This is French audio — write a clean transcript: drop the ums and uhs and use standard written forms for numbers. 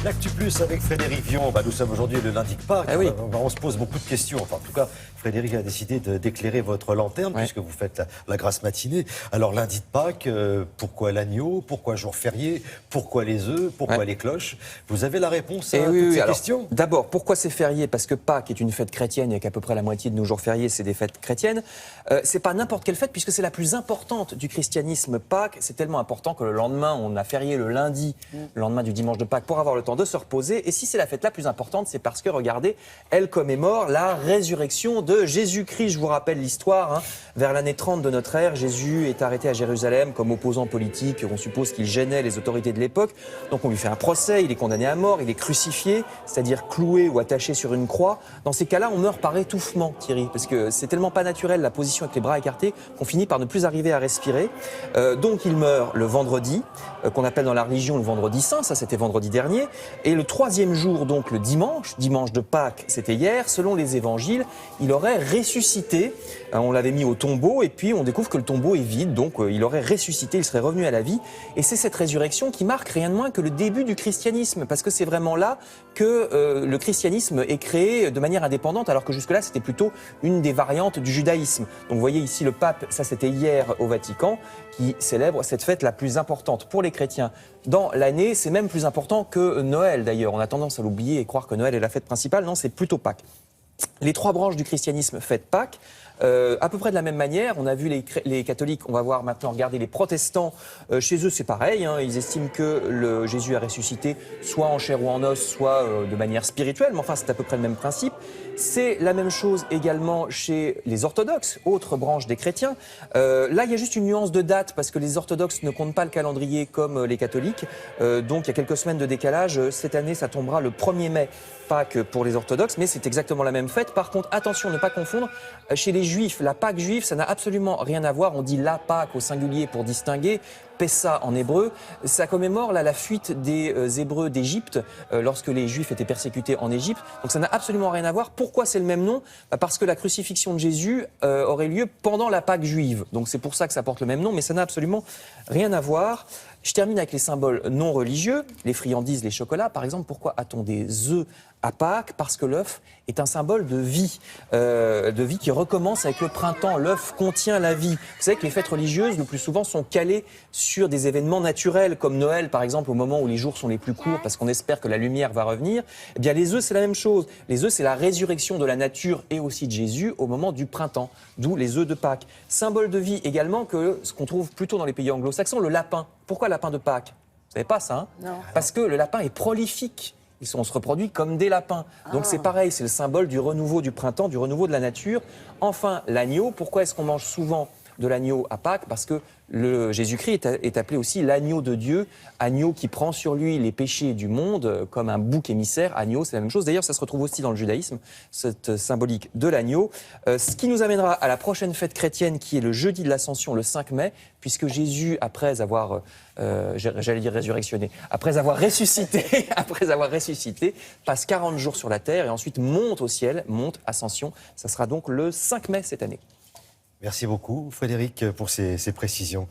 L'Actu Plus avec Frédéric Vion. Nous sommes aujourd'hui le lundi de Pâques. Ah oui. On se pose beaucoup de questions. Enfin, en tout cas, Frédéric a décidé d'éclairer votre lanterne puisque vous faites la grasse matinée. Alors, lundi de Pâques, pourquoi l'agneau? Pourquoi jour férié? Pourquoi les œufs? Pourquoi les cloches? Vous avez la réponse à toutes ces questions? D'abord, pourquoi c'est férié? Parce que Pâques est une fête chrétienne et qu'à peu près la moitié de nos jours fériés, c'est des fêtes chrétiennes. C'est pas n'importe quelle fête puisque c'est la plus importante du christianisme. Pâques, c'est tellement important que le lendemain, on a férié le lundi, le lendemain du dimanche de Pâques, pour avoir le temps de se reposer. Et si c'est la fête la plus importante, c'est parce que, regardez, elle commémore la résurrection de Jésus-Christ. Je vous rappelle l'histoire. Vers l'année 30 de notre ère, Jésus est arrêté à Jérusalem comme opposant politique. On suppose qu'il gênait les autorités de l'époque. Donc on lui fait un procès, il est condamné à mort, il est crucifié, c'est-à-dire cloué ou attaché sur une croix. Dans ces cas-là, on meurt par étouffement, Thierry, parce que c'est tellement pas naturel la position avec les bras écartés qu'on finit par ne plus arriver à respirer. Donc il meurt le vendredi, qu'on appelle dans la religion le vendredi saint, ça c'était vendredi dernier. Et le troisième jour, donc le dimanche de Pâques, c'était hier, selon les évangiles, il aurait ressuscité. On l'avait mis au tombeau et puis on découvre que le tombeau est vide, donc il aurait ressuscité, il serait revenu à la vie. Et c'est cette résurrection qui marque rien de moins que le début du christianisme, parce que c'est vraiment là que le christianisme est créé de manière indépendante, alors que jusque-là c'était plutôt une des variantes du judaïsme. Donc vous voyez ici le pape, ça c'était hier au Vatican, qui célèbre cette fête la plus importante pour les chrétiens dans l'année. C'est même plus important que Noël d'ailleurs. On a tendance à l'oublier et croire que Noël est la fête principale. Non, c'est plutôt Pâques. Les trois branches du christianisme fêtent Pâques. À peu près de la même manière, on a vu les catholiques, on va voir maintenant, regarder les protestants, chez eux c'est pareil, ils estiment que Jésus a ressuscité soit en chair ou en os, soit de manière spirituelle, mais enfin c'est à peu près le même principe. C'est la même chose également chez les orthodoxes, autre branche des chrétiens. Là il y a juste une nuance de date, parce que les orthodoxes ne comptent pas le calendrier comme les catholiques, donc il y a quelques semaines de décalage. Cette année ça tombera le 1er mai, Pâques pour les orthodoxes, mais c'est exactement la même fête. Par contre, attention, ne pas confondre, chez les juifs, la Pâque juive, ça n'a absolument rien à voir. On dit la Pâque au singulier pour distinguer. Pessa en hébreu, ça commémore la fuite des Hébreux d'Égypte lorsque les Juifs étaient persécutés en Égypte. Donc ça n'a absolument rien à voir. Pourquoi c'est le même nom? Parce que la crucifixion de Jésus aurait lieu pendant la Pâque juive. Donc c'est pour ça que ça porte le même nom, mais ça n'a absolument rien à voir. Je termine avec les symboles non religieux, les friandises, les chocolats. Par exemple, pourquoi a-t-on des œufs à Pâques? Parce que l'œuf est un symbole de vie qui recommence avec le printemps. L'œuf contient la vie. Vous savez que les fêtes religieuses, le plus souvent, sont calées sur des événements naturels, comme Noël, par exemple, au moment où les jours sont les plus courts, parce qu'on espère que la lumière va revenir. Eh bien, les œufs, c'est la même chose. Les œufs, c'est la résurrection de la nature et aussi de Jésus au moment du printemps, d'où les œufs de Pâques. Symbole de vie également, que ce qu'on trouve plutôt dans les pays anglo-saxons, le lapin. Pourquoi lapin de Pâques? Vous savez pas ça, Non. Parce que le lapin est prolifique. On se reproduit comme des lapins. Donc c'est pareil, c'est le symbole du renouveau du printemps, du renouveau de la nature. Enfin, l'agneau. Pourquoi est-ce qu'on mange souvent de l'agneau à Pâques? Parce que Jésus-Christ est appelé aussi l'agneau de Dieu, agneau qui prend sur lui les péchés du monde comme un bouc émissaire. Agneau, c'est la même chose. D'ailleurs, ça se retrouve aussi dans le judaïsme, cette symbolique de l'agneau. Ce qui nous amènera à la prochaine fête chrétienne qui est le jeudi de l'Ascension, le 5 mai, puisque Jésus, après avoir, j'allais dire résurrectionné, après avoir ressuscité, passe 40 jours sur la terre et ensuite monte au ciel, monte, ascension. Ça sera donc le 5 mai cette année. Merci beaucoup, Frédéric, pour ces précisions.